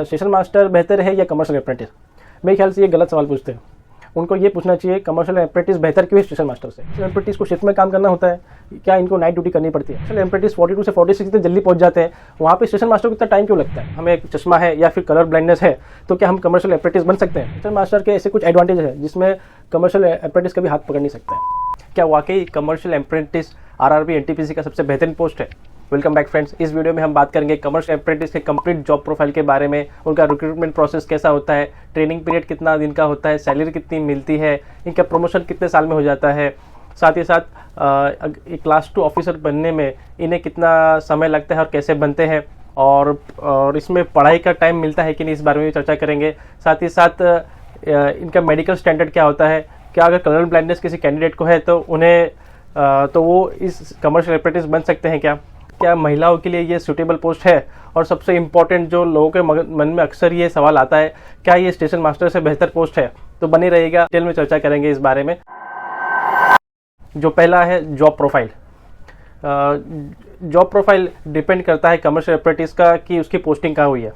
Station master बेहतर है या कमर्शियल अप्रेंटिस? मेरे ख्याल से ये गलत सवाल पूछते हैं। उनको ये पूछना चाहिए कमर्शियल अप्रेंटिस बेहतर क्यों है स्टेशन मास्टर से। स्टेशन अप्रेंटिस को शिफ्ट में काम करना होता है, क्या इनको नाइट ड्यूटी करनी पड़ती है? स्टेशन अप्रेंटिस 42 से 46 इतने जल्दी पहुंच जाते हैं, वहाँ पे स्टेशन मास्टर को इतना टाइम क्यों लगता है? हमें चश्मा है या फिर कलर ब्लाइंडनेस है तो क्या हम कमर्शियल अप्रेंटिस बन सकते हैं? स्टेशन मास्टर के ऐसे कुछ एडवांटेज है जिसमें कमर्शियल अप्रेंटिस कभी हाथ पकड़ नहीं सकता है। क्या वाकई कमर्शियल अप्रेंटिस आरआरबी एनटीपीसी का सबसे बेहतरीन पोस्ट है? Welcome back friends. इस वीडियो में हम बात करेंगे कमर्शियल अप्रेंटिस के कंप्लीट जॉब प्रोफाइल के बारे में, उनका रिक्रूटमेंट प्रोसेस कैसा होता है, ट्रेनिंग पीरियड कितना दिन का होता है, सैलरी कितनी मिलती है, इनका प्रमोशन कितने साल में हो जाता है, साथ ही साथ एक क्लास 2 ऑफिसर बनने में इन्हें कितना समय लगता है और कैसे बनते हैं, और इसमें पढ़ाई का टाइम मिलता है कि नहीं, इस बारे में भी चर्चा करेंगे। साथ ही साथ इनका मेडिकल स्टैंडर्ड क्या होता है, क्या अगर कलर ब्लाइंडनेस किसी कैंडिडेट को है तो उन्हें तो वो इस कमर्शियल अप्रेंटिस बन सकते हैं क्या महिलाओं के लिए ये सूटेबल पोस्ट है? और सबसे इम्पोर्टेंट जो लोगों के मन में अक्सर ये सवाल आता है, क्या ये स्टेशन मास्टर से बेहतर पोस्ट है? तो बने रहिएगा, डिटेल में चर्चा करेंगे इस बारे में। जो पहला है job profile. Job profile depend करता है कमर्शियल अप्रेंटिस का कि उसकी पोस्टिंग कहाँ हुई है।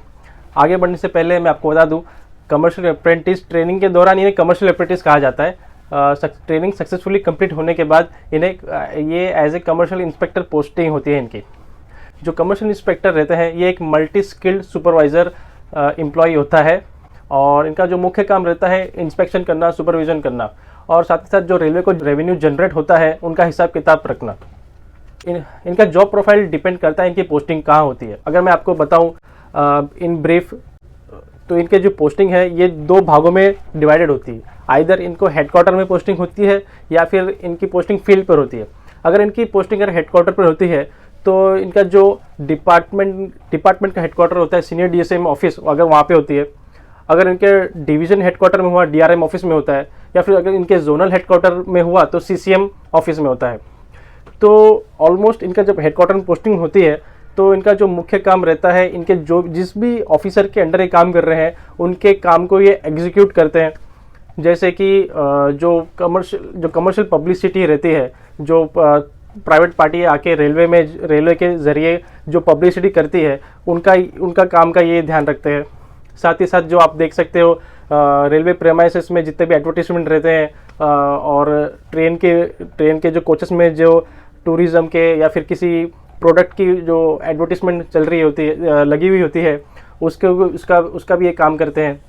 आगे बढ़ने से पहले मैं आपको बता दूँ, कमर्शियल अप्रेंटिस ट्रेनिंग के दौरान इन्हें कमर्शियल अप्रेंटिस कहा जाता है। ट्रेनिंग सक्सेसफुली कंप्लीट होने के बाद इन्हें ये as a commercial inspector posting होती है इनकी। जो कमर्शियल इंस्पेक्टर रहते हैं ये एक मल्टी स्किल्ड सुपरवाइज़र एम्प्लॉय होता है, और इनका जो मुख्य काम रहता है इंस्पेक्शन करना, सुपरविजन करना, और साथ ही साथ जो रेलवे को रेवेन्यू जनरेट होता है उनका हिसाब किताब रखना। इनका जॉब प्रोफाइल डिपेंड करता है इनकी पोस्टिंग कहाँ होती है। अगर मैं आपको बताऊँ इन ब्रीफ, तो इनके जो पोस्टिंग है ये 2 भागों में डिवाइडेड होती है। आइदर इनको हेडक्वार्टर में पोस्टिंग होती है या फिर इनकी पोस्टिंग फील्ड पर होती है। अगर इनकी पोस्टिंग अगर हेडक्वार्टर पर होती है तो इनका जो डिपार्टमेंट का हेडक्वार्टर होता है, सीनियर डीएसएम ऑफिस, अगर वहाँ पे होती है। अगर इनके डिवीजन हेडक्वार्टर में हुआ, डीआरएम ऑफिस में होता है, या फिर अगर इनके जोनल हेडक्वार्टर में हुआ तो सीसीएम ऑफिस में होता है। तो ऑलमोस्ट इनका जब हेडक्वार्टर में पोस्टिंग होती है तो इनका जो मुख्य काम रहता है, इनके जो जिस भी ऑफिसर के अंडर ये काम कर रहे हैं उनके काम को ये एग्जीक्यूट करते हैं। जैसे कि जो कमर्शियल पब्लिसिटी रहती है, जो प्राइवेट पार्टी आके रेलवे के ज़रिए जो पब्लिसिटी करती है, उनका काम का ये ध्यान रखते हैं। साथ ही साथ जो आप देख सकते हो रेलवे प्रेमाइसेस में जितने भी एडवर्टीजमेंट रहते हैं, और ट्रेन के जो कोचेस में जो टूरिज़्म के या फिर किसी प्रोडक्ट की जो एडवर्टीजमेंट चल रही होती है, लगी हुई होती है, उसका भी ये काम करते हैं।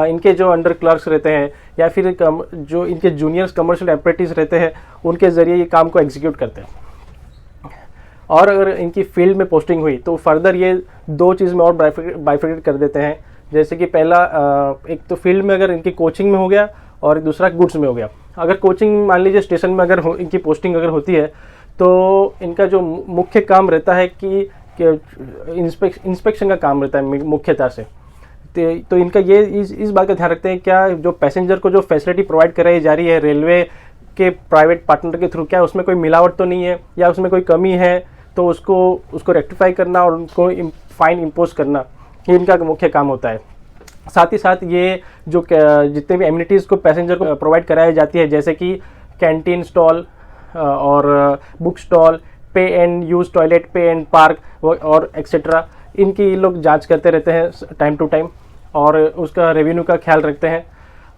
इनके जो अंडर क्लर्क्स रहते हैं या फिर जो इनके जूनियर्स कमर्शियल अप्रेंटिस रहते हैं, उनके ज़रिए ये काम को एग्जीक्यूट करते हैं। और अगर इनकी फील्ड में पोस्टिंग हुई तो फर्दर ये 2 चीज़ में और बाइफर्केट कर देते हैं। जैसे कि पहला, एक तो फील्ड में अगर इनकी कोचिंग में हो गया, और दूसरा गुड्स में हो गया। अगर कोचिंग मान लीजिए स्टेशन में अगर इनकी पोस्टिंग अगर होती है तो इनका जो मुख्य काम रहता है कि इंस्पेक्शन का काम रहता है मुख्यतः से। तो इनका ये इस बात का ध्यान रखते हैं, क्या जो पैसेंजर को जो फैसिलिटी प्रोवाइड कराई जा रही है रेलवे के प्राइवेट पार्टनर के थ्रू, क्या उसमें कोई मिलावट तो नहीं है या उसमें कोई कमी है, तो उसको रेक्टिफाई करना और उनको फाइन इम्पोज करना, ये इनका मुख्य काम होता है। साथ ही साथ ये जो जितने भी एमिनिटीज़ को पैसेंजर को प्रोवाइड कराई जाती है, जैसे कि कैंटीन स्टॉल और बुक स्टॉल, पे एंड यूज टॉयलेट, पे एंड पार्क और एक्सेट्रा, इनकी लोग जांच करते रहते हैं टाइम टू टाइम, और उसका रेवेन्यू का ख्याल रखते हैं।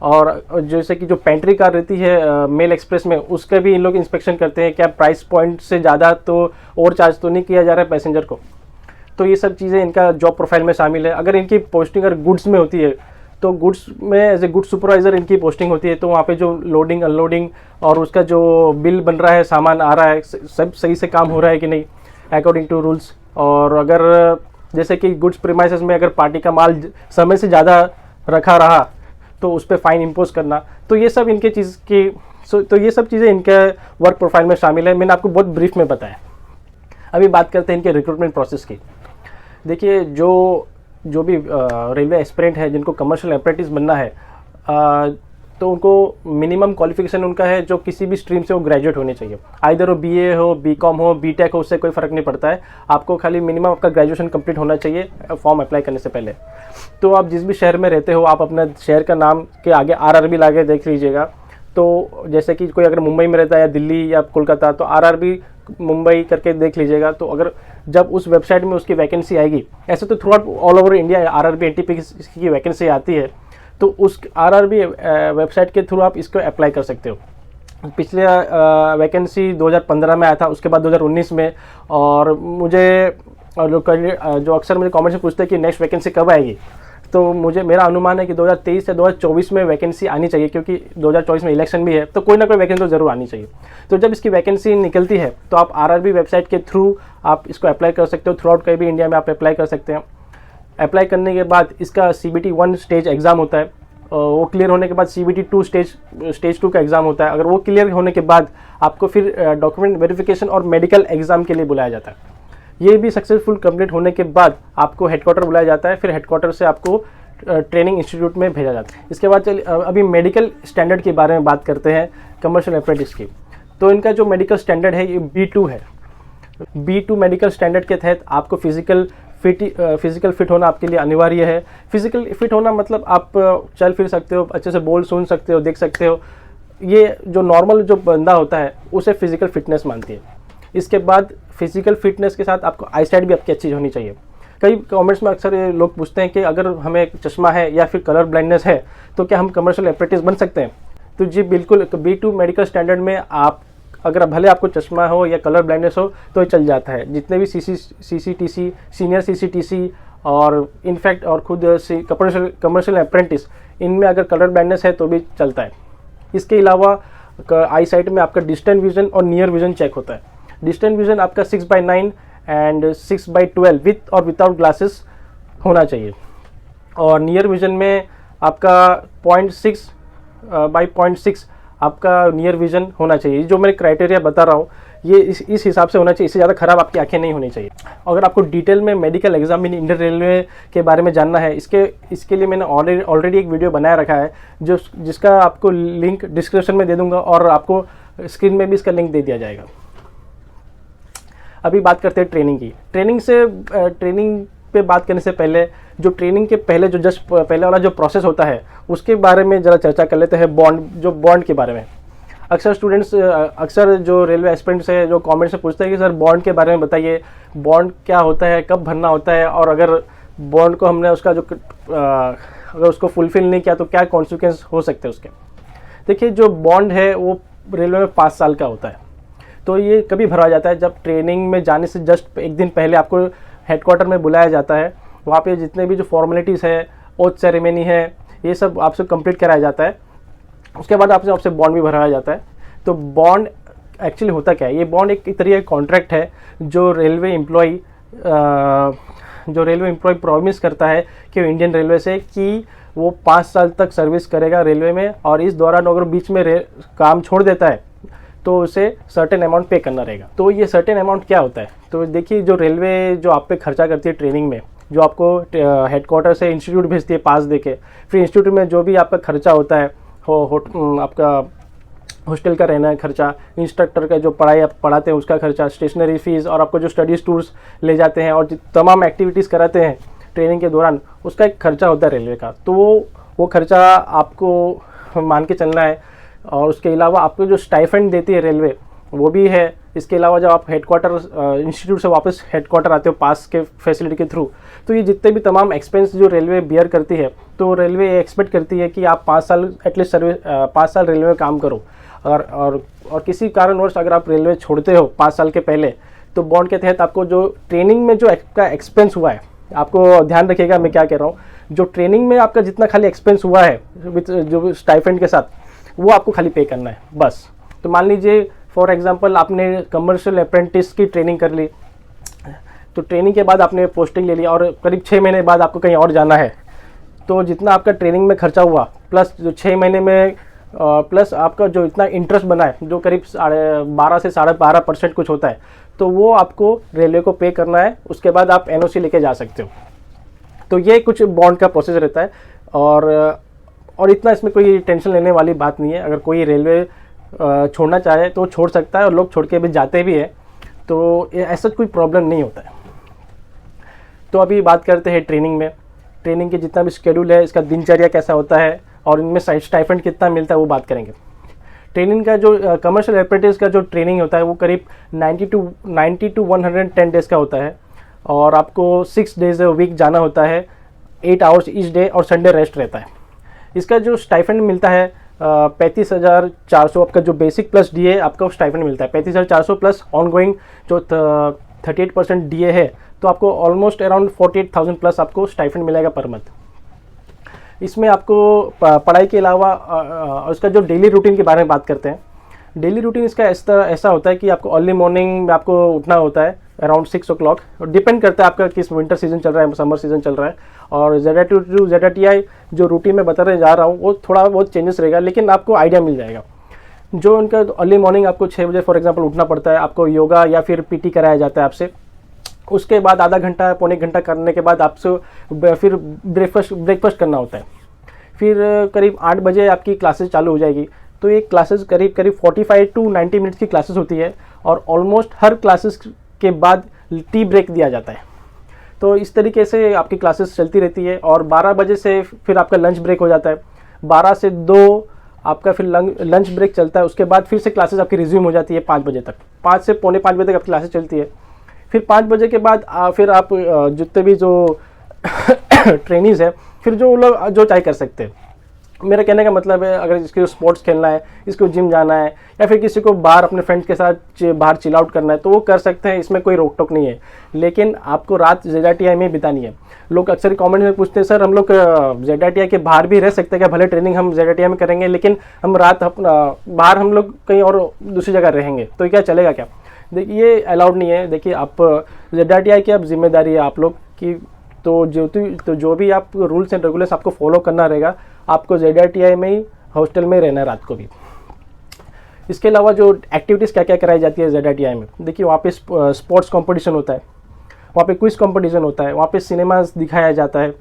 और जैसे कि जो पेंट्री कार रहती है मेल एक्सप्रेस में, उसका भी इन लोग इंस्पेक्शन करते हैं, क्या प्राइस पॉइंट से ज़्यादा तो और चार्ज तो नहीं किया जा रहा है पैसेंजर को। तो ये सब चीज़ें इनका जॉब प्रोफाइल में शामिल है। अगर इनकी पोस्टिंग अगर गुड्स में होती है तो गुड्स में एज ए गुड सुपरवाइज़र इनकी पोस्टिंग होती है, तो वहाँ पे जो लोडिंग अनलोडिंग और उसका जो बिल बन रहा है, सामान आ रहा है, सब सही से काम हो रहा है कि नहीं अकॉर्डिंग टू रूल्स। और अगर जैसे कि गुड्स प्रीमाइसेस में अगर पार्टी का माल समय से ज़्यादा रखा रहा तो उस पर फाइन इम्पोज करना, तो ये सब इनके तो ये सब चीज़ें इनके वर्क प्रोफाइल में शामिल है। मैंने आपको बहुत ब्रीफ में बताया। अभी बात करते हैं इनके रिक्रूटमेंट प्रोसेस की। देखिए, जो भी रेलवे एस्पिरेंट है जिनको कमर्शियल अप्रेंटिस बनना है, तो उनको मिनिमम क्वालिफिकेशन उनका है जो किसी भी स्ट्रीम से वो ग्रेजुएट होने चाहिए। आइदर वो बीए हो, बीकॉम हो, बीटेक हो, उससे कोई फ़र्क नहीं पड़ता है। आपको खाली मिनिमम आपका ग्रेजुएशन कंप्लीट होना चाहिए फॉर्म अप्लाई करने से पहले। तो आप जिस भी शहर में रहते हो, आप अपने शहर का नाम के आगे आरआरबी लाके देख लीजिएगा। तो जैसे कि कोई अगर मुंबई में रहता है या दिल्ली या कोलकाता, तो आरआरबी मुंबई करके देख लीजिएगा। तो अगर जब उस वेबसाइट में उसकी वैकेंसी आएगी, ऐसे तो through out all over India RRB NTP की वैकेंसी आती है, तो उस आरआरबी वेबसाइट के थ्रू आप इसको अप्लाई कर सकते हो। पिछले वैकेंसी 2015 में आया था, उसके बाद 2019 में, और मुझे जो अक्सर मुझे कमेंट्स में पूछते हैं कि नेक्स्ट वैकेंसी कब आएगी, तो मेरा अनुमान है कि 2023 या 2024 में वैकेंसी आनी चाहिए, क्योंकि 2024 में इलेक्शन भी है, तो कोई ना कोई वैकेंसी तो ज़रूर आनी चाहिए। तो जब इसकी वैकेंसी निकलती है तो आप आरआरबी वेबसाइट के थ्रू आप इसको अप्लाई कर सकते हो। थ्रू आउट कहीं भी इंडिया में आप अप्लाई कर सकते हैं। अप्लाई करने के बाद इसका CBT 1 स्टेज एग्ज़ाम होता है, वो क्लियर होने के बाद CBT 2 स्टेज 2 का एग्ज़ाम होता है। अगर वो क्लियर होने के बाद आपको फिर डॉक्यूमेंट वेरिफिकेशन और मेडिकल एग्ज़ाम के लिए बुलाया जाता है। ये भी सक्सेसफुल कंप्लीट होने के बाद आपको हेडक्वार्टर बुलाया जाता है, फिर हेडक्वार्टर से आपको ट्रेनिंग इंस्टीट्यूट में भेजा जाता है। इसके बाद चलिए अभी मेडिकल स्टैंडर्ड के बारे में बात करते हैं कमर्शियल अप्रेंटिस की। तो इनका जो मेडिकल स्टैंडर्ड है ये B2 है। B2 मेडिकल स्टैंडर्ड के तहत आपको फिजिकल फिट होना आपके लिए अनिवार्य है। फिजिकल फिट होना मतलब आप चल फिर सकते हो, अच्छे से बोल सुन सकते हो, देख सकते हो। ये जो नॉर्मल जो बंदा होता है उसे फिजिकल फिटनेस मानती है। इसके बाद फिजिकल फिटनेस के साथ आपको आई साइट भी आपकी अच्छी होनी चाहिए। कई कमेंट्स में अक्सर ये लोग पूछते हैं कि अगर हमें चश्मा है या फिर कलर ब्लाइंडनेस है तो क्या हम कमर्शियल अप्रेंटिस बन सकते हैं? तो जी बिल्कुल, B2 मेडिकल स्टैंडर्ड में आप अगर भले आपको चश्मा हो या कलर ब्लाइंडनेस हो तो ये चल जाता है। जितने भी CCTC, सीनियर CCTC और इनफैक्ट और खुद कमर्शियल अप्रेंटिस, इनमें अगर कलर ब्लाइंडनेस है तो भी चलता है। इसके अलावा आई साइट में आपका डिस्टेंट विजन और नियर विजन चेक होता है। डिस्टेंट विजन आपका 6/9 एंड 6/12 विथ और विदाउट ग्लासेस होना चाहिए, और नियर विजन में आपका 0.6 by 0.6 आपका नियर विजन होना चाहिए। जो मैं क्राइटेरिया बता रहा हूँ ये इस हिसाब से होना चाहिए, इससे ज़्यादा ख़राब आपकी आंखें नहीं होनी चाहिए। अगर आपको डिटेल में medical exam in Indian railway के बारे में जानना है, इसके लिए मैंने ऑलरेडी एक वीडियो बनाया रखा है जिसका आपको लिंक डिस्क्रिप्शन में दे दूंगा, और आपको स्क्रीन में भी इसका लिंक दे दिया जाएगा। अभी बात करते हैं ट्रेनिंग की। ट्रेनिंग पे बात करने से पहले जो ट्रेनिंग के पहले जो जस्ट पहले वाला जो प्रोसेस होता है उसके बारे में ज़रा चर्चा कर लेते हैं। बॉन्ड के बारे में अक्सर जो रेलवे एस्पिरेंट्स है जो कमेंट से पूछते हैं कि सर बॉन्ड के बारे में बताइए, बॉन्ड क्या होता है, कब भरना होता है, और अगर बॉन्ड को हमने उसका अगर उसको फुलफिल नहीं किया तो क्या कॉन्सिक्वेंस हो सकते हैं उसके। देखिए, जो बॉन्ड है वो रेलवे में 5 साल का होता है। तो ये कभी भरा जाता है जब ट्रेनिंग में जाने से जस्ट एक दिन पहले आपको हेडक्वार्टर में बुलाया जाता है। वहाँ पे जितने भी जो फॉर्मेलिटीज़ है, ओथ सेरेमनी है, ये सब आपसे कंप्लीट कराया जाता है। उसके बाद आपसे बॉन्ड भी भराया जाता है। तो बॉन्ड एक्चुअली होता क्या है? ये बॉन्ड एक तरीके का कॉन्ट्रैक्ट है जो रेलवे एम्प्लॉय प्रॉमिस करता है कि इंडियन रेलवे से कि वो 5 साल तक सर्विस करेगा रेलवे में, और इस दौरान अगर बीच में काम छोड़ देता है तो उसे सर्टेन अमाउंट पे करना रहेगा। तो ये सर्टेन अमाउंट क्या होता है? तो देखिए, जो रेलवे जो आप पे खर्चा करती है ट्रेनिंग में, जो आपको हेडक्वार्टर से इंस्टीट्यूट भेजती है पास देके, फिर इंस्टीट्यूट में जो भी आपका खर्चा होता है, आपका हॉस्टल का रहना है खर्चा, इंस्ट्रक्टर का जो पढ़ाई आप पढ़ाते हैं उसका खर्चा, स्टेशनरी फीस, और आपको जो स्टडीज़ टूर्स ले जाते हैं और तमाम एक्टिविटीज़ कराते हैं ट्रेनिंग के दौरान, उसका एक खर्चा होता है रेलवे का। तो वो खर्चा आपको मान के चलना है। और उसके अलावा आपको जो स्टाइफंड देती है रेलवे वो भी है। इसके अलावा जब आप हेडक्वार्टर इंस्टीट्यूट से वापस हेडक्वार्टर आते हो पास के फैसिलिटी के थ्रू, तो ये जितने भी तमाम एक्सपेंस जो रेलवे बियर करती है, तो रेलवे एक्सपेक्ट करती है कि आप 5 साल एटलीस्ट सर्विस 5 साल रेलवे में काम करो। और किसी कारणवश अगर आप रेलवे छोड़ते हो 5 साल के पहले, तो बॉन्ड के तहत आपको जो ट्रेनिंग में जो का एक्सपेंस हुआ है, आपको ध्यान रखिएगा मैं क्या कह रहा हूँ, जो ट्रेनिंग में आपका जितना खाली एक्सपेंस हुआ है विथ जो स्टाइफंड के साथ, वो आपको खाली पे करना है बस। तो मान लीजिए फॉर एग्जांपल आपने कमर्शियल अप्रेंटिस की ट्रेनिंग कर ली, तो ट्रेनिंग के बाद आपने पोस्टिंग ले लिया और करीब 6 महीने बाद आपको कहीं और जाना है, तो जितना आपका ट्रेनिंग में खर्चा हुआ प्लस जो 6 महीने में प्लस आपका जो इतना इंटरेस्ट बना है जो करीब 12 से 12.5% कुछ होता है, तो वो आपको रेलवे को पे करना है। उसके बाद आप NOC लेके जा सकते हो। तो ये कुछ बॉन्ड का प्रोसेस रहता है, और इतना इसमें कोई टेंशन लेने वाली बात नहीं है। अगर कोई रेलवे छोड़ना चाहे तो छोड़ सकता है, और लोग छोड़ के भी जाते भी हैं, तो ऐसा कोई प्रॉब्लम नहीं होता है। तो अभी बात करते हैं ट्रेनिंग में। ट्रेनिंग के जितना भी शेड्यूल है, इसका दिनचर्या कैसा होता है और इनमें स्टाइफंड कितना मिलता है, वो बात करेंगे। ट्रेनिंग का जो कमर्शियल अप्रेंटिस का जो ट्रेनिंग होता है वो करीब 90 टू 110 डेज़ का होता है, और आपको 6 डेज वीक जाना होता है, 8 आवर्स ईच डे, और संडे रेस्ट रहता है। इसका जो स्टाइफंड मिलता है 35,400, आपका जो बेसिक प्लस डीए आपका स्टाइफंड मिलता है 35,400 प्लस ऑनगोइंग जो 38% डीए है, तो आपको ऑलमोस्ट अराउंड 48,000 प्लस आपको स्टाइफंड मिलेगा पर मंथ। इसमें आपको पढ़ाई के अलावा उसका जो डेली रूटीन के बारे में बात करते हैं। डेली रूटीन इसका ऐसा होता है कि आपको अर्ली मॉर्निंग में आपको उठना होता है अराउंड 6 o'clock, और डिपेंड करता है आपका किस विंटर सीजन चल रहा है, समर सीजन चल रहा है। और ZRT टू ZRTI जो रूटीन में बताने जा रहा हूँ वो थोड़ा बहुत चेंजेस रहेगा, लेकिन आपको आइडिया मिल जाएगा। जो उनका अर्ली मॉर्निंग आपको 6 बजे फॉर एग्जांपल उठना पड़ता है, आपको योगा या फिर PT कराया जाता है आपसे। उसके बाद आधा घंटा पौने घंटा करने के बाद आपसे फिर ब्रेकफास्ट करना होता है। फिर करीब 8 बजे आपकी क्लासेस चालू हो जाएगी। तो ये क्लासेस करीब 45 टू 90 मिनट्स की क्लासेस होती है, और ऑलमोस्ट हर क्लासेस के बाद टी ब्रेक दिया जाता है। तो इस तरीके से आपकी क्लासेस चलती रहती है, और 12 बजे से फिर आपका लंच ब्रेक हो जाता है। 12 से 2 आपका फिर लंच ब्रेक चलता है। उसके बाद फिर से क्लासेस आपकी रिज्यूम हो जाती है 5 बजे तक। 5 से पौने 5 बजे तक आपकी क्लासेस चलती है। फिर 5 बजे के बाद फिर आप जितने भी जो ट्रेनीज है, फिर जो लोग जो चाहे कर सकते हैं। मेरा कहने का मतलब है, अगर इसको स्पोर्ट्स खेलना है, इसको जिम जाना है, या फिर किसी को बाहर अपने फ्रेंड्स के साथ बाहर चिल आउट करना है, तो वो कर सकते हैं, इसमें कोई रोक टोक नहीं है। लेकिन आपको रात ZRTI में बितानी है। लोग अक्सर कमेंट में पूछते हैं, सर हम लोग ZRTI के बाहर भी रह सकते हैं क्या? भले ट्रेनिंग हम ZRTI में करेंगे, लेकिन हम रात बाहर हम लोग कहीं और दूसरी जगह रहेंगे, तो क्या चलेगा क्या? देखिए, ये अलाउड नहीं है। देखिए, आप ZRTI की अब जिम्मेदारी है आप लोग की, तो जो भी आप रूल्स एंड रेगुलेशंस आपको फॉलो करना रहेगा। आपको ZRTI में ही हॉस्टल में रहना है रात को भी। इसके अलावा जो एक्टिविटीज़ क्या क्या कराई जाती है ZRTI में, देखिए वहाँ पे स्पोर्ट्स कंपटीशन होता है, वहाँ पे क्विज कंपटीशन होता है, वहाँ पे सिनेमास दिखाया जाता है।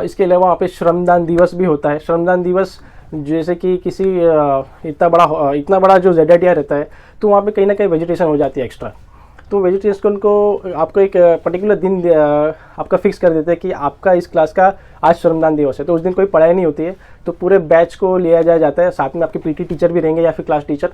इसके अलावा वहाँ पे श्रमदान दिवस भी होता है। श्रमदान दिवस जैसे कि किसी इतना बड़ा जो ZRTI रहता है, तो वहाँ पे कहीं ना कहीं वेजिटेशन हो जाती है एक्स्ट्रा। तो वेजिटेशन को आपको एक पर्टिकुलर दिन आपका फिक्स कर देते हैं कि आपका इस क्लास का आज श्रमदान दिवस है, तो उस दिन कोई पढ़ाई नहीं होती है। तो पूरे बैच को लिया जाता है, साथ में आपके PT टीचर भी रहेंगे या फिर क्लास टीचर।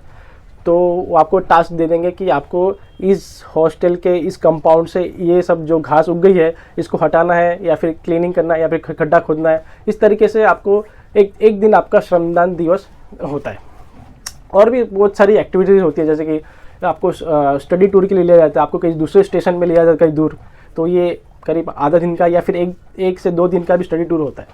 तो वो आपको टास्क दे देंगे कि आपको इस हॉस्टल के इस कंपाउंड से ये सब जो घास उग गई है इसको हटाना है, या फिर क्लीनिंग करना है, या फिर खड्डा खोदना है। इस तरीके से आपको एक दिन आपका श्रमदान दिवस होता है। और भी बहुत सारी एक्टिविटीज़ होती है, जैसे कि आपको स्टडी टूर के लिए लिया जाता है, आपको कहीं दूसरे स्टेशन में लिया जाता है कहीं दूर, तो ये करीब आधा दिन का या फिर एक से 2 दिन का भी स्टडी टूर होता है।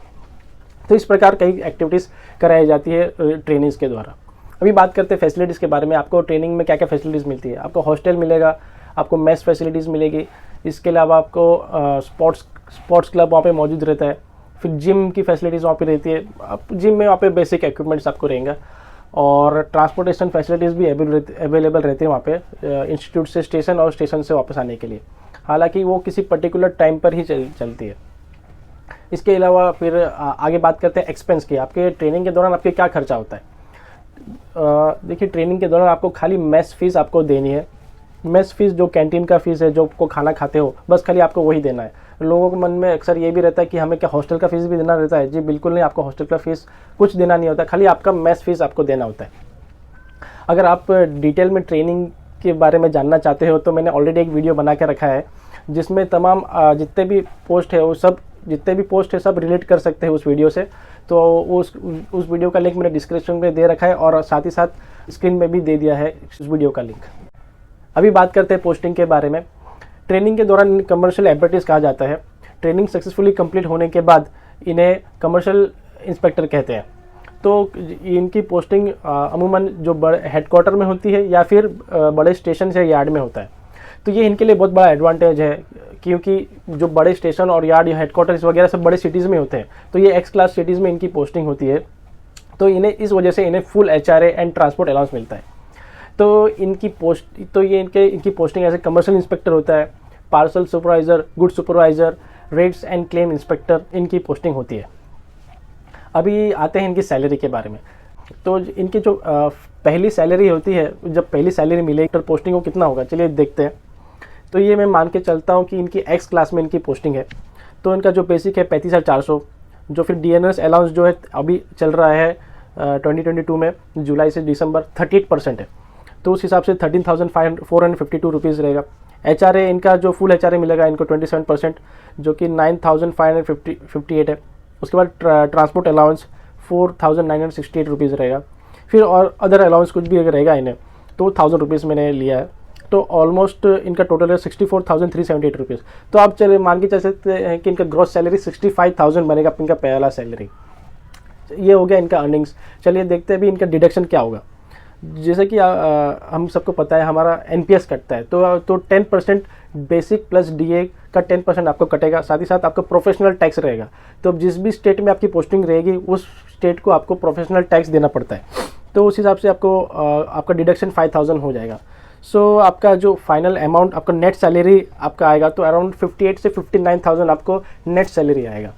तो इस प्रकार कई एक्टिविटीज़ कराई जाती है ट्रेनिंग्स के द्वारा। अभी बात करते हैं फैसिलिटीज़ के बारे में। आपको ट्रेनिंग में क्या क्या फैसिलिटीज़ मिलती है? आपको हॉस्टल मिलेगा, आपको मेस फैसिलिटीज़ मिलेगी। इसके अलावा आपको स्पोर्ट्स क्लब वहाँ पे मौजूद रहता है। फिर जिम की फैसिलिटीज़ वहाँ पे रहती है। जिम में वहाँ पे बेसिक इक्विपमेंट्स आपको रहेंगे, और ट्रांसपोर्टेशन फैसिलिटीज़ भी अवेलेबल रहती है वहाँ पे इंस्टीट्यूट से स्टेशन और स्टेशन से वापस आने के लिए। हालांकि वो किसी पर्टिकुलर टाइम पर ही चलती है। इसके अलावा फिर आगे बात करते हैं एक्सपेंस की। आपके ट्रेनिंग के दौरान आपके क्या खर्चा होता है? देखिए, ट्रेनिंग के दौरान आपको खाली मेस फीस आपको देनी है। मेस फीस जो कैंटीन का फीस है, जो आपको खाना खाते हो, बस खाली आपको वही देना है। लोगों के मन में अक्सर ये भी रहता है कि हमें क्या हॉस्टल का फीस भी देना रहता है? जी बिल्कुल नहीं, आपको हॉस्टल का फीस कुछ देना नहीं होता, खाली आपका मेस फीस आपको देना होता है। अगर आप डिटेल में ट्रेनिंग के बारे में जानना चाहते हो, तो मैंने ऑलरेडी एक वीडियो बना के रखा है, जिसमें तमाम जितने भी पोस्ट है सब रिलेट कर सकते हैं उस वीडियो से। तो उस वीडियो का लिंक मैंने डिस्क्रिप्शन में दे रखा है, और साथ ही साथ स्क्रीन में भी दे दिया है उस वीडियो का लिंक। अभी बात करते हैं पोस्टिंग के बारे में। ट्रेनिंग के दौरान कमर्शियल अप्रेंटिस कहा जाता है। ट्रेनिंग सक्सेसफुली कंप्लीट होने के बाद इन्हें कमर्शियल इंस्पेक्टर कहते हैं। तो इनकी पोस्टिंग अमूमन जो बड़े हेडक्वार्टर में होती है, या फिर बड़े स्टेशन या यार्ड में होता है। तो ये इनके लिए बहुत बड़ा एडवांटेज है, क्योंकि जो बड़े स्टेशन और यार्ड या हेडक्वार्टर्स वगैरह सब बड़े सिटीज़ में होते हैं, तो ये X क्लास सिटीज़ में इनकी पोस्टिंग होती है। तो इन्हें इस वजह से इन्हें full HRA and transport allowance मिलता है। तो इनकी पोस्टिंग ऐसे कमर्शियल इंस्पेक्टर होता है, parcel supervisor, good supervisor, rates and claim inspector, इनकी पोस्टिंग होती है। अभी आते हैं इनकी सैलरी के बारे में। तो इनकी जो पहली सैलरी होती है, जब पहली सैलरी मिलेगी तो पोस्टिंग को कितना होगा, चलिए देखते हैं। तो ये मैं मान के चलता हूँ कि इनकी X क्लास में इनकी पोस्टिंग है, तो इनका जो बेसिक है 35,400, जो फिर DNS अलाउंस जो है अभी चल रहा है 2022 में जुलाई से दिसंबर 38% है, तो उस हिसाब से 13,452 रुपीज़ रहेगा। HRA इनका जो फुल HRA मिलेगा इनको 27%, जो कि 9,558 है। उसके बाद ट्रांसपोर्ट अलाउंस 4,968 रुपीज़ रहेगा। फिर और अदर अलाउंस कुछ भी अगर रहेगा इन्हें तो 1,000 रुपीज़ मैंने लिया है, तो ऑलमोस्ट इनका टोटल है 64,378 रुपीज़। तो आप चले मान के चल सकते हैं कि इनका ग्रॉस सैलरी 65,000 बनेगा इनका पहला सैलरी। ये हो गया इनका अर्निंग्स। चलिए देखते हैं भी इनका डिडक्शन क्या होगा। जैसे कि हम सबको पता है हमारा NPS कटता है, तो 10% बेसिक प्लस DA का 10% आपको कटेगा। साथ ही साथ आपका प्रोफेशनल टैक्स रहेगा, तो जिस भी स्टेट में आपकी पोस्टिंग रहेगी उस स्टेट को आपको प्रोफेशनल टैक्स देना पड़ता है, तो उस हिसाब से आपको आपका डिडक्शन 5,000 हो जाएगा। सो आपका जो फाइनल अमाउंट आपका नेट सैलरी आपका आएगा तो अराउंड 58 से 59,000 आपको नेट सैलरी आएगा।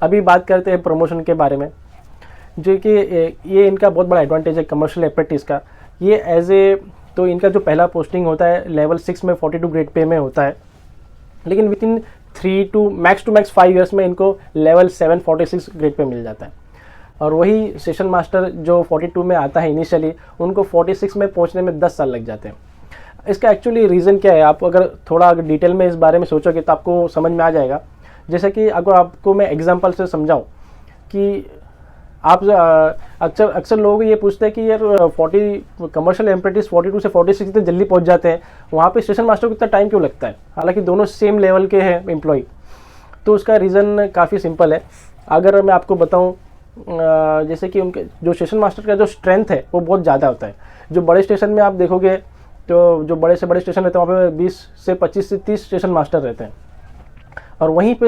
अभी बात करते हैं प्रमोशन के बारे में, जो कि ये इनका बहुत बड़ा एडवांटेज है कमर्शियल अप्रेंटिस का। ये तो इनका जो पहला पोस्टिंग होता है लेवल 6 में 42 ग्रेड पे में होता है, लेकिन within 3 to max 5 years में इनको लेवल 7 46 ग्रेड पे मिल जाता है। और वही सेशन मास्टर जो 42 में आता है इनिशियली, उनको 46 में पहुंचने में 10 साल लग जाते हैं। इसका एक्चुअली रीज़न क्या है, आप अगर थोड़ा डिटेल में इस बारे में सोचोगे तो आपको समझ में आ जाएगा। जैसे कि अगर आपको मैं एग्जांपल से समझाऊं कि आप अक्सर लोग ये पूछते हैं कि यार 40 कमर्शियल अप्रेंटिस 42 से 46 इतने जल्दी पहुंच जाते हैं, वहाँ पे स्टेशन मास्टर को इतना टाइम क्यों लगता है, हालांकि दोनों सेम लेवल के हैं एम्प्लॉय। तो उसका रीज़न काफ़ी सिंपल है। अगर मैं आपको बताऊँ, जैसे कि उनके जो स्टेशन मास्टर का जो स्ट्रेंथ है वो बहुत ज़्यादा होता है। जो बड़े स्टेशन में आप देखोगे तो जो बड़े से बड़े स्टेशन रहते हैं वहाँ पे 20 से 25 से 30 स्टेशन मास्टर रहते हैं, और वहीं पे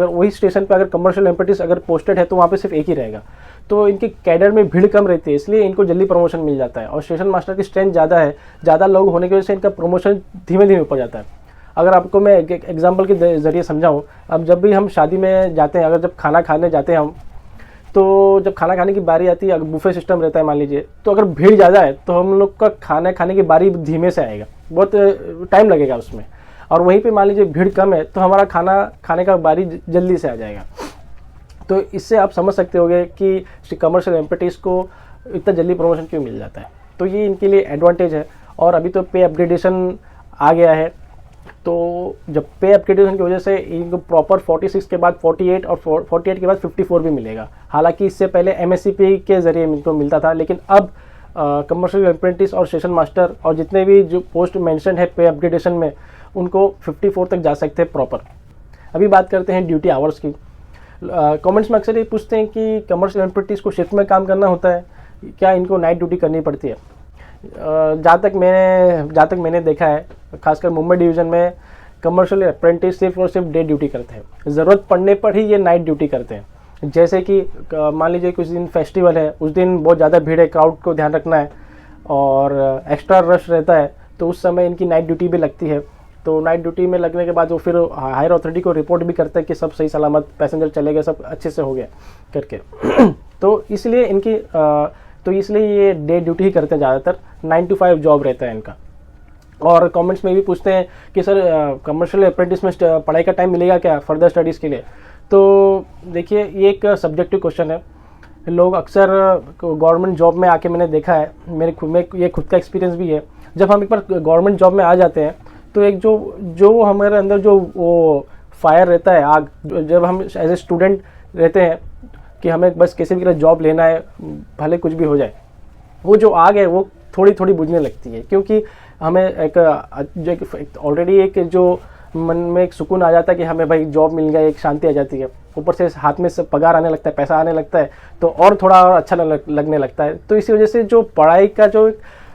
वही स्टेशन पे अगर कमर्शियल अप्रेंटिस अगर पोस्टेड है तो वहाँ पे सिर्फ एक ही रहेगा। तो इनके कैडर में भीड़ कम रहती है, इसलिए इनको जल्दी प्रमोशन मिल जाता है। और स्टेशन मास्टर की स्ट्रेंथ ज़्यादा है, ज़्यादा लोग होने की वजह से इनका प्रमोशन धीमे धीमे ऊपर जाता है। अगर आपको मैं एक एग्जाम्पल के ज़रिए समझाऊँ, अब जब भी हम शादी में जाते हैं, अगर जब खाना खाने जाते हैं हम, तो जब खाना खाने की बारी आती है, अगर बुफे सिस्टम रहता है मान लीजिए, तो अगर भीड़ ज़्यादा है तो हम लोग का खाना खाने की बारी धीमे से आएगा, बहुत टाइम लगेगा उसमें। और वहीं पे मान लीजिए भीड़ कम है तो हमारा खाना खाने का बारी जल्दी से आ जाएगा। तो इससे आप समझ सकते होंगे कि कमर्शियल अप्रेंटिस को इतना जल्दी प्रमोशन क्यों मिल जाता है। तो ये इनके लिए एडवांटेज है। और अभी तो पे अपग्रेडेशन आ गया है, तो जब पे अपग्रेडेशन की वजह से इनको प्रॉपर 46 के बाद 48 और 48 के बाद 54 भी मिलेगा। हालांकि इससे पहले MSCP के ज़रिए इनको मिलता था, लेकिन अब कमर्शियल अप्रेंटिस और स्टेशन मास्टर और जितने भी जो पोस्ट मेंशन है पे अपग्रेडेशन में, उनको 54 तक जा सकते हैं प्रॉपर। अभी बात करते हैं ड्यूटी आवर्स की। कमेंट्स में अक्सर ये पूछते हैं कि कमर्शियल अप्रेंटिस को शिफ्ट में काम करना होता है, क्या इनको नाइट ड्यूटी करनी पड़ती है। जहाँ तक मैंने देखा है, खासकर मुंबई डिवीज़न में कमर्शियल अप्रेंटिस सिर्फ और सिर्फ डे ड्यूटी करते हैं, ज़रूरत पड़ने पर ही ये नाइट ड्यूटी करते हैं। जैसे कि मान लीजिए कुछ दिन फेस्टिवल है, उस दिन बहुत ज़्यादा भीड़ है, क्राउड को ध्यान रखना है और एक्स्ट्रा रश रहता है, तो उस समय इनकी नाइट ड्यूटी भी लगती है। तो नाइट ड्यूटी में लगने के बाद वो फिर हायर अथॉरिटी को रिपोर्ट भी करते हैं कि सब सही सलामत पैसेंजर चले गए, सब अच्छे से हो गया करके। तो इसलिए ये डे ड्यूटी ही करते हैं ज़्यादातर, 9 to 5 जॉब रहता है इनका। और कमेंट्स में भी पूछते हैं कि सर कमर्शियल अप्रेंटिस में पढ़ाई का टाइम मिलेगा क्या फर्दर स्टडीज़ के लिए। तो देखिए, ये एक सब्जेक्टिव क्वेश्चन है। लोग अक्सर गवर्नमेंट जॉब में आके मैंने देखा है, ये खुद का एक्सपीरियंस भी है, जब हम एक बार गवर्नमेंट जॉब में आ जाते हैं तो एक जो हमारे अंदर जो वो फायर रहता है, आग, जब हम एज ए स्टूडेंट रहते हैं कि हमें बस किसी भी तरह जॉब लेना है, भले कुछ भी हो जाए, वो जो आग है वो थोड़ी थोड़ी बुझने लगती है, क्योंकि हमें ऑलरेडी एक जो मन में एक सुकून आ जाता है कि हमें भाई जॉब मिल गया, एक शांति आ जाती है, ऊपर से हाथ में से पगार आने लगता है, पैसा आने लगता है, तो और थोड़ा और अच्छा लगने लगता है। तो इसी वजह से जो पढ़ाई का जो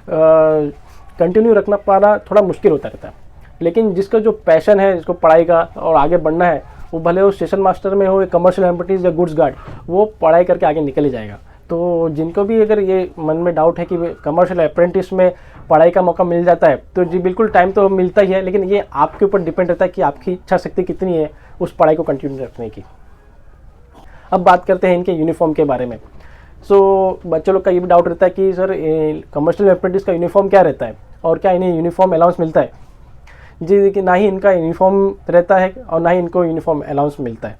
कंटिन्यू रखना पाना थोड़ा मुश्किल होता रहता है। लेकिन जिसका जो पैशन है, जिसको पढ़ाई का और आगे बढ़ना है, वो भले वो स्टेशन मास्टर में हो, कमर्शियल अप्रेंटिस या गुड्स गार्ड, वो पढ़ाई करके आगे निकल ही जाएगा। तो जिनको भी अगर ये मन में डाउट है कि कमर्शियल अप्रेंटिस में पढ़ाई का मौका मिल जाता है, तो जी बिल्कुल टाइम तो मिलता ही है, लेकिन ये आपके ऊपर डिपेंड रहता है कि आपकी इच्छा शक्ति कितनी है उस पढ़ाई को कंटिन्यू रखने की। अब बात करते हैं इनके यूनिफॉर्म के बारे में। बच्चों लोग का ये भी डाउट रहता है कि सर कमर्शियल अप्रेंटिस का यूनिफॉर्म क्या रहता है और क्या इन्हें यूनिफॉर्म अलाउंस मिलता है। जी देखिए, ना ही इनका यूनिफॉर्म रहता है और ना ही इनको यूनिफॉर्म अलाउंस मिलता है।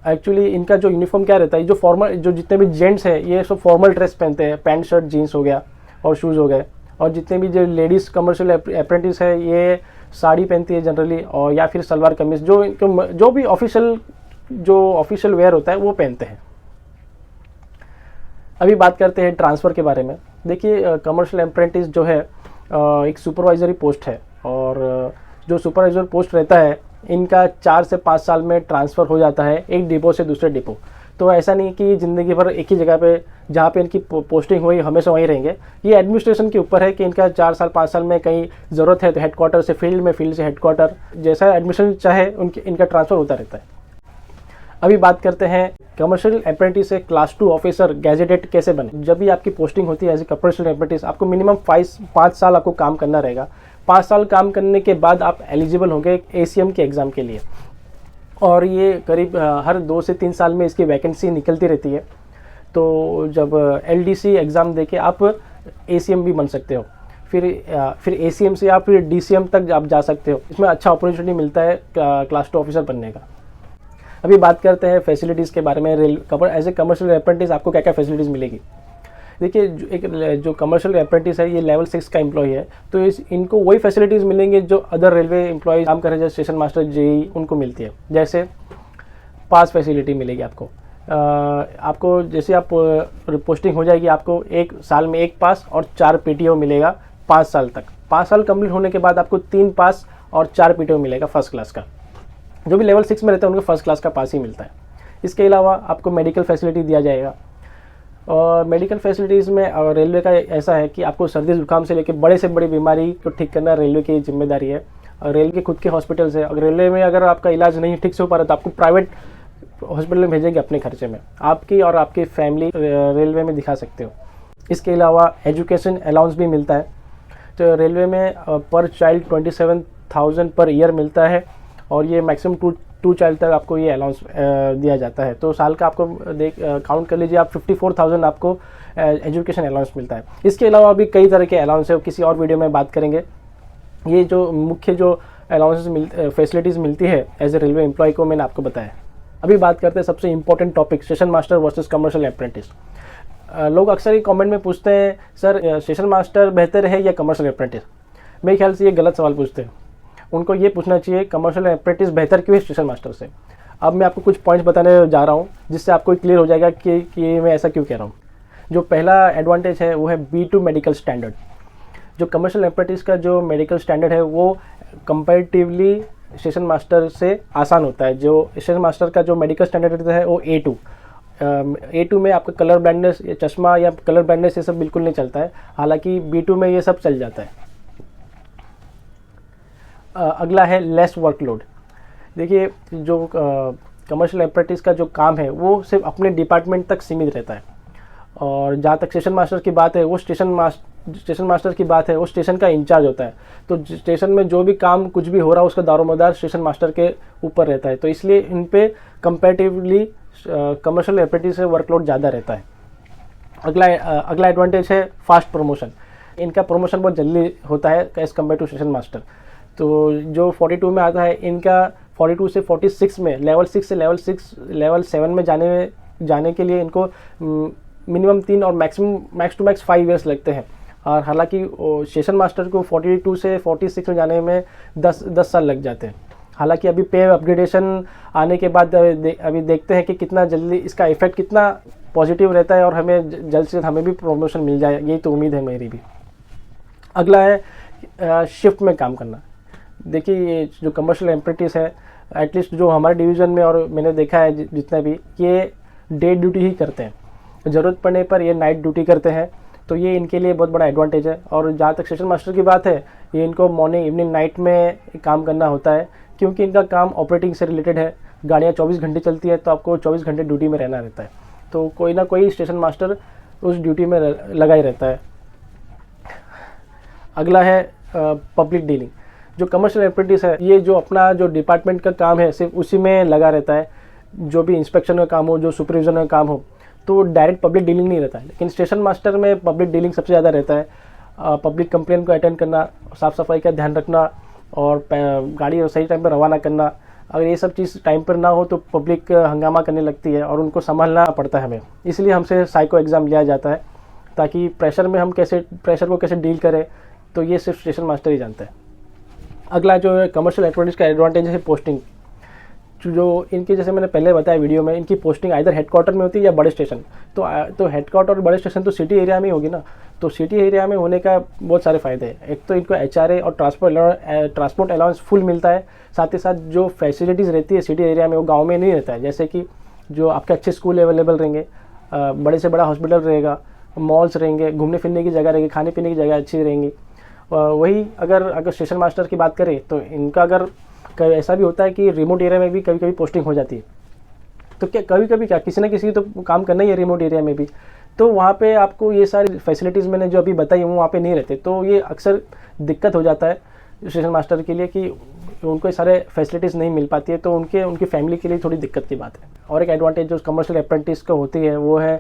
एक्चुअली इनका जो यूनिफॉर्म क्या रहता है, जो फॉर्मल, जो जितने भी जेंट्स हैं ये सब फॉर्मल ड्रेस पहनते हैं, पैंट शर्ट जीन्स हो गया और शूज़ हो गए। और जितने भी जो लेडीज़ कमर्शियल अप्रेंटिस है ये साड़ी पहनती है जनरली, और या फिर सलवार कमीज, जो भी ऑफिशियल वेयर होता है वो पहनते हैं। अभी बात करते हैं ट्रांसफ़र के बारे में। देखिए कमर्शियल अप्रेंटिस जो है एक सुपरवाइजरी पोस्ट है, और जो सुपरवाइजर पोस्ट रहता है इनका 4 से 5 साल में ट्रांसफ़र हो जाता है एक डिपो से दूसरे डिपो। तो ऐसा नहीं कि ज़िंदगी भर एक ही जगह पे जहाँ पे इनकी पोस्टिंग हुई हमेशा वहीं रहेंगे। ये एडमिनिस्ट्रेशन के ऊपर है कि इनका 4 साल 5 साल में कहीं ज़रूरत है तो हेडक्वार्टर से फील्ड में, फील्ड से हेडक्वार्टर, जैसा एडमिशन चाहे इनका ट्रांसफ़र होता रहता है। अभी बात करते हैं कमर्शियल अप्रेंटिस से क्लास 2 ऑफिसर गैजेटेड कैसे बने। जब भी आपकी पोस्टिंग होती है एज ए कमर्शियल अप्रेंटिस, आपको मिनिमम 5 साल आपको काम करना रहेगा। 5 साल काम करने के बाद आप एलिजिबल होंगे ACM के एग्ज़ाम के लिए, और ये करीब हर 2 से 3 साल में इसकी वैकेंसी निकलती रहती है। तो जब LDC एग्ज़ाम देके आप ACM भी बन सकते हो, फिर ACM से आप फिर DCM तक आप जा सकते हो। इसमें अच्छा अपॉर्चुनिटी मिलता है क्लास 2 ऑफिसर बनने का। अभी बात करते हैं फैसिलिटीज़ के बारे में। एज ए कमर्शियल अप्रेंटिस आपको क्या क्या फैसिलिटीज़ मिलेगी। देखिए जो कमर्शियल अप्रेंटिस है ये लेवल 6 का एम्प्लॉय है, तो इनको वही फैसिलिटीज़ मिलेंगे जो अदर रेलवे एम्प्लॉय काम कर रहे हैं, जैसे स्टेशन मास्टर, JE उनको मिलती है। जैसे पास फैसिलिटी मिलेगी आपको जैसे आप पोस्टिंग हो जाएगी, आपको 1 साल में 1 पास और 4 PTO मिलेगा 5 साल तक। 5 साल कंप्लीट होने के बाद आपको 3 पास और 4 PTO मिलेगा फर्स्ट क्लास का। जो भी लेवल 6 में रहता है उनको फर्स्ट क्लास का पास ही मिलता है। इसके अलावा आपको मेडिकल फैसिलिटी दिया जाएगा, और मेडिकल फैसिलिटीज़ में रेलवे का ऐसा है कि आपको सर्दी जुकाम से लेकर बड़े से बड़ी बीमारी को ठीक करना रेलवे की जिम्मेदारी है। और रेलवे के खुद के हॉस्पिटल्स है, अगर रेलवे में अगर आपका इलाज नहीं ठीक से हो पा रहा तो आपको प्राइवेट हॉस्पिटल में भेजेंगे अपने खर्चे में, आपकी और आपकी फैमिली रेलवे में दिखा सकते हो। इसके अलावा एजुकेशन अलाउंस भी मिलता है। तो रेलवे में पर चाइल्ड 27,000 पर ईयर मिलता है, और ये मैक्सिमम 2 चाइल्ड तक आपको ये अलाउंस दिया जाता है। तो साल का आपको काउंट कर लीजिए आप 54,000 आपको एजुकेशन अलाउंस मिलता है। इसके अलावा भी कई तरह के अलाउंस है, किसी और वीडियो में बात करेंगे। ये जो मुख्य जो अलाउंसेस फैसिलिटीज़ मिलती है एज ए रेलवे एम्प्लॉय को मैंने आपको बताया। अभी बात करते हैं सबसे important topic, station master versus commercial apprentice. लोग अक्सर ही कमेंट में पूछते हैं सर स्टेशन मास्टर बेहतर है या कमर्शियल अप्रेंटिस। मेरे ख्याल से ये गलत सवाल पूछते हैं। उनको ये पूछना चाहिए कमर्शियल अप्रेंटिस बेहतर क्यों है स्टेशन मास्टर से। अब मैं आपको कुछ पॉइंट्स बताने जा रहा हूँ जिससे आपको क्लियर हो जाएगा कि मैं ऐसा क्यों कह रहा हूँ। जो पहला एडवांटेज है वो है B2 मेडिकल स्टैंडर्ड। जो कमर्शियल अप्रेंटिस का जो मेडिकल स्टैंडर्ड है वो कंपैरेटिवली स्टेशन मास्टर से आसान होता है। जो स्टेशन मास्टर का जो मेडिकल स्टैंडर्ड रहता है वो A2 में आपका कलर ब्लाइंडनेस, चश्मा या कलर ब्लाइंडनेस ये सब बिल्कुल नहीं चलता है, हालांकि B2 में ये सब चल जाता है। अगला है लेस वर्कलोड। देखिए जो कमर्शियल अप्रेंटिस का जो काम है वो सिर्फ अपने डिपार्टमेंट तक सीमित रहता है, और जहाँ तक स्टेशन मास्टर की बात है वो स्टेशन मास्टर की बात है वो स्टेशन का इंचार्ज होता है। तो स्टेशन में जो भी काम कुछ भी हो रहा है उसका दारोमदार स्टेशन मास्टर के ऊपर रहता है, तो इसलिए इन पे कंपैरेटिवली कमर्शियल अप्रेंटिस से वर्कलोड ज़्यादा रहता है। अगला एडवांटेज है फास्ट प्रमोशन। इनका प्रमोशन बहुत जल्दी होता है as compare to station master. तो जो 42 में आता है इनका 42 से 46 में लेवल 6 से लेवल 7 में जाने के लिए इनको मिनिमम 3 और मैक्स टू मैक्स 5 ईयर्स लगते हैं। और हालांकि स्टेशन मास्टर को 42 से 46 में जाने में 10 साल लग जाते हैं। हालांकि अभी पे अपग्रेडेशन आने के बाद अभी देखते हैं कि कितना जल्दी इसका इफेक्ट कितना पॉजिटिव रहता है और हमें जल्द से जल्द हमें भी प्रमोशन मिल जाए, यही तो उम्मीद है मेरी भी। अगला है शिफ्ट में काम करना। देखिए ये जो कमर्शियल अप्रेंटिस है एटलीस्ट जो हमारे डिवीज़न में और मैंने देखा है जितना भी, ये डे ड्यूटी ही करते हैं, ज़रूरत पड़ने पर ये नाइट ड्यूटी करते हैं। तो ये इनके लिए बहुत बड़ा एडवांटेज है। और जहाँ तक स्टेशन मास्टर की बात है, ये इनको मॉर्निंग इवनिंग नाइट में काम करना होता है, क्योंकि इनका काम ऑपरेटिंग से रिलेटेड है। गाड़ियाँ 24 घंटे चलती है तो आपको 24 घंटे ड्यूटी में रहना रहता है, तो कोई ना कोई स्टेशन मास्टर उस ड्यूटी में लगा ही रहता है। अगला है पब्लिक डीलिंग। जो कमर्शियल अप्रेंटिस है ये जो अपना जो डिपार्टमेंट का काम है सिर्फ उसी में लगा रहता है, जो भी इंस्पेक्शन का काम हो, जो सुपरविजन का काम हो, तो डायरेक्ट पब्लिक डीलिंग नहीं रहता है। लेकिन स्टेशन मास्टर में पब्लिक डीलिंग सबसे ज़्यादा रहता है। पब्लिक कंप्लेंट को अटेंड करना, साफ़ सफाई का ध्यान रखना और गाड़ी सही टाइम पर रवाना करना, अगर ये सब चीज़ टाइम पर ना हो तो पब्लिक हंगामा करने लगती है और उनको संभालना पड़ता है हमें। इसलिए हमसे साइको एग्ज़ाम लिया जाता है ताकि प्रेशर में हम प्रेशर को कैसे डील करें, तो ये सिर्फ स्टेशन मास्टर ही जानता है। अगला जो है कमर्शियल एप्रेंटिस का एडवांटेज है पोस्टिंग। जो इनकी, जैसे मैंने पहले बताया वीडियो में, इनकी पोस्टिंग आइदर हेडक्वार्टर में होती है या बड़े स्टेशन। तो हेडक्वार्टर और बड़े स्टेशन तो सिटी एरिया में ही होगी ना, तो सिटी एरिया में होने का बहुत सारे फ़ायदे हैं। एक तो इनको HRA और ट्रांसपोर्ट अलाउंस फुल मिलता है, साथ ही साथ जो फैसिलिटीज़ रहती है सिटी एरिया में वो गाँव में नहीं रहता है। जैसे कि जो आपके अच्छे स्कूल अवेलेबल रहेंगे, बड़े से बड़ा हॉस्पिटल रहेगा, मॉल्स रहेंगे, घूमने फिरने की जगह रहेगी, खाने पीने की जगह अच्छी रहेंगी। वही अगर स्टेशन मास्टर की बात करें तो इनका अगर ऐसा भी होता है कि रिमोट एरिया में भी कभी कभी पोस्टिंग हो जाती है। तो क्या कभी कभी क्या किसी न किसी तो काम करना ही है रिमोट एरिया में भी, तो वहाँ पे आपको ये सारी फैसिलिटीज़ मैंने जो अभी बताई वो वहाँ पे नहीं रहते, तो ये अक्सर दिक्कत हो जाता है स्टेशन मास्टर के लिए कि उनको ये सारे फैसिलिटीज़ नहीं मिल पाती है, तो उनकी फैमिली के लिए थोड़ी दिक्कत की बात है। और एक एडवांटेज जो कमर्शियल अप्रेंटिस को होती है वो है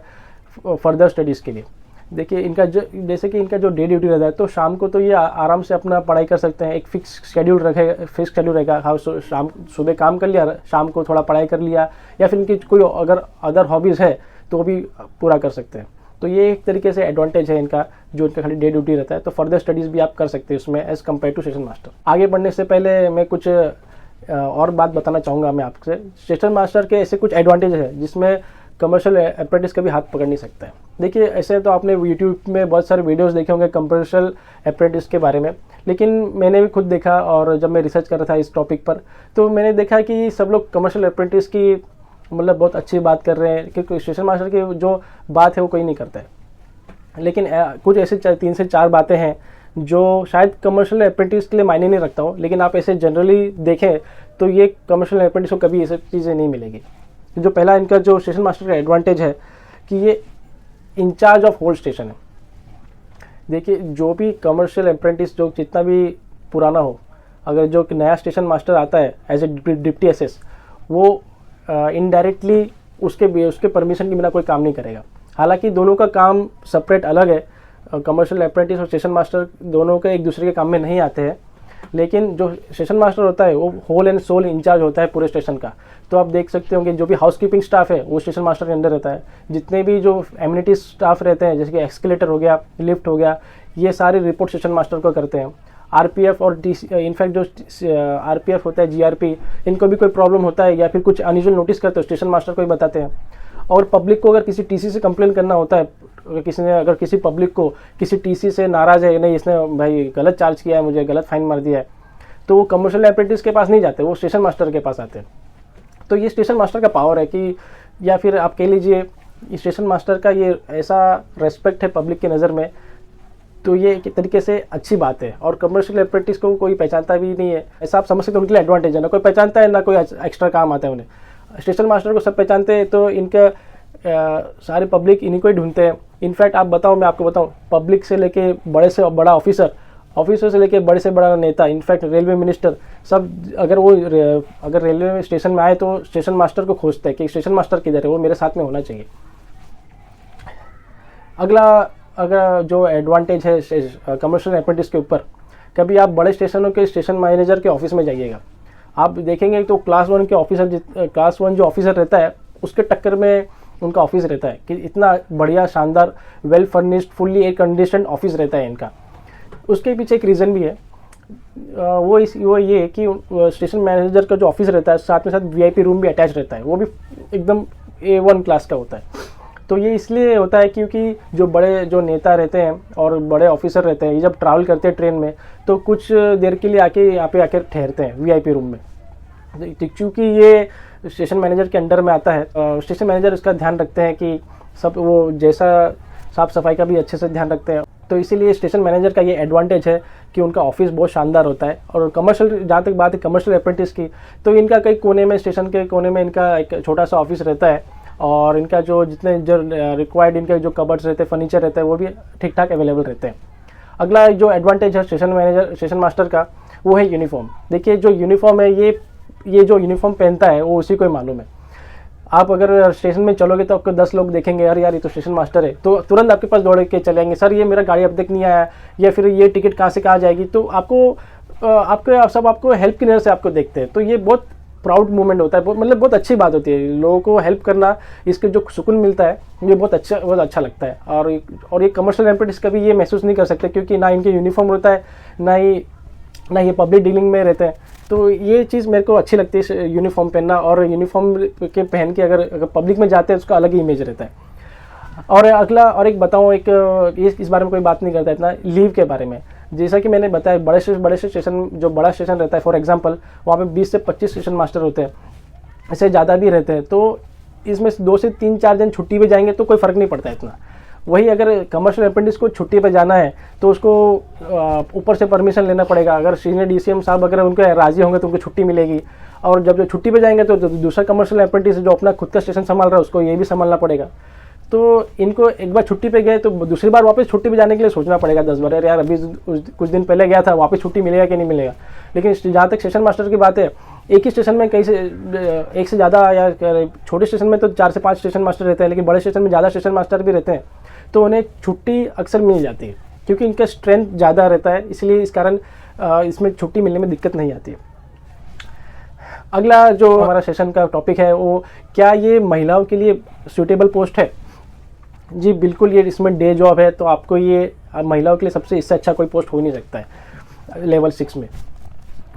फर्दर स्टडीज़ के लिए। देखिए इनका जैसे कि इनका जो डे ड्यूटी रहता है, तो शाम को तो ये आराम से अपना पढ़ाई कर सकते हैं। एक फिक्स शेड्यूल रहेगा, हाँ शाम सुबह काम कर लिया, शाम को थोड़ा पढ़ाई कर लिया, या फिर इनकी कोई अगर अदर हॉबीज़ है तो वो भी पूरा कर सकते हैं। तो ये एक तरीके से एडवांटेज है इनका, जो इनका खाली डे ड्यूटी रहता है। तो फर्दर स्टडीज़ भी आप कर सकते हैं उसमें as compare to station master. आगे बढ़ने से पहले मैं कुछ और बात बताना चाहूँगा मैं आपसे। स्टेशन मास्टर के ऐसे कुछ एडवांटेज है जिसमें कमर्शियल अप्रेंटिस कभी हाथ पकड़ नहीं सकता है। देखिए ऐसे तो आपने यूट्यूब में बहुत सारे वीडियोस देखे होंगे कमर्शियल अप्रेंटिस के बारे में, लेकिन मैंने भी खुद देखा, और जब मैं रिसर्च कर रहा था इस टॉपिक पर तो मैंने देखा कि सब लोग कमर्शियल अप्रेंटिस की मतलब बहुत अच्छी बात कर रहे हैं, क्योंकि स्टेशन मास्टर की जो बात है वो कोई नहीं करता है। लेकिन कुछ ऐसे 3 से 4 बातें हैं जो शायद कमर्शियल अप्रेंटिस के लिए मायने नहीं रखता हो, लेकिन आप ऐसे जनरली देखें तो ये कमर्शियल अप्रेंटिस को कभी ये सब चीज़ें नहीं मिलेगी। जो पहला इनका जो स्टेशन मास्टर का एडवांटेज है कि ये इंचार्ज ऑफ होल स्टेशन है। देखिए जो भी कमर्शियल अप्रेंटिस जो जितना भी पुराना हो, अगर जो नया स्टेशन मास्टर आता है एज ए डिप्टी एसएस, वो इनडायरेक्टली उसके परमिशन के बिना कोई काम नहीं करेगा। हालांकि दोनों का काम सेपरेट अलग है, कमर्शियल अप्रेंटिस और स्टेशन मास्टर दोनों के एक दूसरे के काम में नहीं आते हैं, लेकिन जो स्टेशन मास्टर होता है वो होल एंड सोल इंचार्ज होता है पूरे स्टेशन का। तो आप देख सकते होंगे जो भी हाउसकीपिंग स्टाफ है वो स्टेशन मास्टर के अंदर रहता है। जितने भी जो एमिनिटी स्टाफ रहते हैं, जैसे कि एक्सकेलेटर हो गया, लिफ्ट हो गया, ये सारे रिपोर्ट स्टेशन मास्टर को करते हैं। आरपीएफ और इनफैक्ट जो आरपीएफ होता है, जीआरपी, इनको भी कोई प्रॉब्लम होता है या फिर कुछ अनयूजुअल नोटिस करते हैं स्टेशन मास्टर को ही बताते हैं। और पब्लिक को अगर किसी टीसी से कंप्लेन करना होता है, अगर किसी पब्लिक को किसी टीसी से नाराज़ है, नहीं इसने भाई गलत चार्ज किया है, मुझे गलत फाइन मार दिया है, तो वो कमर्शियल अप्रेंटिस के पास नहीं जाते, वो स्टेशन मास्टर के पास आते हैं। तो ये स्टेशन मास्टर का पावर है कि, या फिर आप कह लीजिए स्टेशन मास्टर का ये ऐसा रेस्पेक्ट है पब्लिक की नज़र में, तो ये एक तरीके से अच्छी बात है। और कमर्शियल अप्रेंटिस को कोई पहचानता भी नहीं है, ऐसा आप समझ सकते हैं। उनके लिए एडवांटेज है, ना कोई पहचानता है ना कोई एक्स्ट्रा काम आता है उन्हें। स्टेशन मास्टर को सब पहचानते हैं, तो इनका सारे पब्लिक इन्हीं को ही ढूंढते हैं। इनफैक्ट मैं आपको बताऊं, पब्लिक से लेके बड़े से बड़ा ऑफिसर से लेके बड़े से बड़ा नेता, इनफैक्ट रेलवे मिनिस्टर, सब अगर रेलवे स्टेशन में आए तो स्टेशन मास्टर को खोजते हैं कि स्टेशन मास्टर किधर है, वो मेरे साथ में होना चाहिए। अगला अगर जो एडवांटेज है कमर्शियल अप्रेंटिस के ऊपर, कभी आप बड़े स्टेशनों के स्टेशन मैनेजर के ऑफिस में जाइएगा, आप देखेंगे तो क्लास 1 जो ऑफिसर रहता है उसके टक्कर में उनका ऑफिस रहता है कि इतना बढ़िया शानदार well furnished fully air conditioned office रहता है इनका। उसके पीछे एक रीज़न भी है, वो ये कि स्टेशन मैनेजर का जो ऑफिस रहता है साथ में साथ वीआईपी रूम भी अटैच रहता है, वो भी एकदम A1 क्लास का होता है। तो ये इसलिए होता है क्योंकि जो नेता रहते हैं और बड़े ऑफिसर रहते हैं, ये जब ट्रैवल करते हैं ट्रेन में तो कुछ देर के लिए यहाँ पे आके ठहरते हैं वीआईपी रूम में। क्योंकि ये स्टेशन मैनेजर के अंडर में आता है, स्टेशन मैनेजर इसका ध्यान रखते हैं कि सब वो जैसा साफ़ सफाई का भी अच्छे से ध्यान रखते हैं। तो इसीलिए स्टेशन मैनेजर का ये एडवांटेज है कि उनका ऑफिस बहुत शानदार होता है। और कमर्शियल, जहाँ तक बात है कमर्शियल अप्रेंटिस की, तो इनका कई कोने में, स्टेशन के कोने में इनका एक छोटा सा ऑफिस रहता है, और इनका जो रिक्वायर्ड इनके जो कबर्ड्स रहते हैं, फर्नीचर रहता है, वो भी ठीक ठाक अवेलेबल रहते हैं। अगला जो एडवांटेज है स्टेशन मास्टर का, वो है यूनिफॉर्म। देखिए जो यूनिफॉर्म है, ये जो यूनिफॉर्म पहनता है वो उसी को ही मालूम है। आप अगर स्टेशन में चलोगे तो आपको 10 लोग देखेंगे, यार ये तो स्टेशन मास्टर है, तो तुरंत आपके पास दौड़ के चलेंगे, सर ये मेरा गाड़ी अब तक नहीं आया, या फिर ये टिकट कहाँ से कहाँ जाएगी। तो आपको हेल्प की नज़र से आपको देखते हैं। तो ये बहुत प्राउड मोमेंट होता है, मतलब बहुत अच्छी बात होती है। लोगों को हेल्प करना, इसके जो सुकून मिलता है ये बहुत अच्छा लगता है। और ये कमर्शियल अप्रेंटिस कभी ये महसूस नहीं कर सकते, क्योंकि ना इनके यूनिफॉर्म होता है, ना ये पब्लिक डीलिंग में रहते हैं। तो ये चीज़ मेरे को अच्छी लगती है यूनिफॉर्म पहनना, और यूनिफॉर्म के पहन के अगर पब्लिक में जाते हैं उसका अलग ही इमेज रहता है। और अगला और एक बताऊँ, इस बारे में कोई बात नहीं करता इतना, लीव के बारे में। जैसा कि मैंने बताया, बड़े से स्टेशन, जो बड़ा स्टेशन रहता है फॉर एग्जांपल, वहाँ पे 20 से 25 स्टेशन मास्टर होते हैं, इससे ज़्यादा भी रहते हैं। तो इसमें 2 से 3-4 दिन छुट्टी पे जाएंगे तो कोई फ़र्क नहीं पड़ता इतना। वही अगर कमर्शियल अप्रेंटिस को छुट्टी पे जाना है तो उसको ऊपर से परमिशन लेना पड़ेगा। अगर सीनियर DCM साहब अगर उनके राज़ी होंगे तो उनको छुट्टी मिलेगी, और जब छुट्टी पे जाएंगे तो दूसरा कमर्शियल अप्रेंटिस जो अपना खुद का स्टेशन संभाल रहा है उसको ये भी संभालना पड़ेगा। तो इनको एक बार छुट्टी पे गए तो दूसरी बार वापस छुट्टी पे जाने के लिए सोचना पड़ेगा 10 बार, यार अभी कुछ दिन पहले गया था, वापस छुट्टी मिलेगा कि नहीं मिलेगा। लेकिन जहाँ तक स्टेशन मास्टर की बात है, एक ही स्टेशन में एक से ज़्यादा, या छोटे स्टेशन में तो 4 से 5 स्टेशन मास्टर रहते हैं, लेकिन बड़े स्टेशन में ज़्यादा स्टेशन मास्टर भी रहते हैं, तो उन्हें छुट्टी अक्सर मिल जाती है, क्योंकि इनका स्ट्रेंथ ज़्यादा रहता है, इसलिए इस कारण इसमें छुट्टी मिलने में दिक्कत नहीं आती है। अगला जो हमारा सेशन का टॉपिक है वो, क्या ये महिलाओं के लिए सूटेबल पोस्ट है? जी बिल्कुल, ये इसमें डे जॉब है, तो आपको ये महिलाओं के लिए सबसे इससे अच्छा कोई पोस्ट हो नहीं सकता है लेवल 6 में।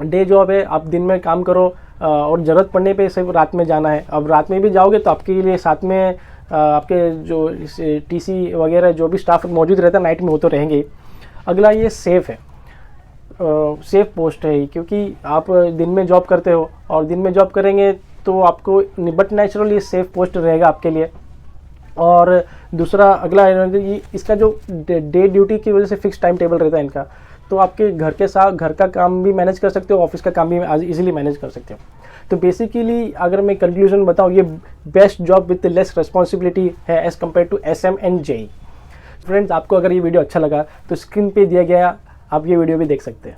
डे जॉब है, आप दिन में काम करो और ज़रूरत पड़ने पे सिर्फ रात में जाना है। अब रात में भी जाओगे तो आपके लिए साथ में आपके जो TC वगैरह जो भी स्टाफ मौजूद रहता है नाइट में, वो तो रहेंगे। अगला ये सेफ़ है, सेफ़ पोस्ट है, क्योंकि आप दिन में जॉब करते हो और दिन में जॉब करेंगे तो आपको, बट नेचुरली ये सेफ़ पोस्ट रहेगा आपके लिए। और दूसरा अगला इसका जो डे ड्यूटी की वजह से फिक्स टाइम टेबल रहता है इनका, तो आपके घर के साथ घर का काम भी मैनेज कर सकते हो, ऑफिस का काम भी इजीली मैनेज कर सकते हो। तो बेसिकली अगर मैं कंक्लूजन बताऊँ, ये best job with less responsibility है as compare to SM and JEE। Friends, आपको अगर ये वीडियो अच्छा लगा तो स्क्रीन पे दिया गया आप ये वीडियो भी देख सकते हैं।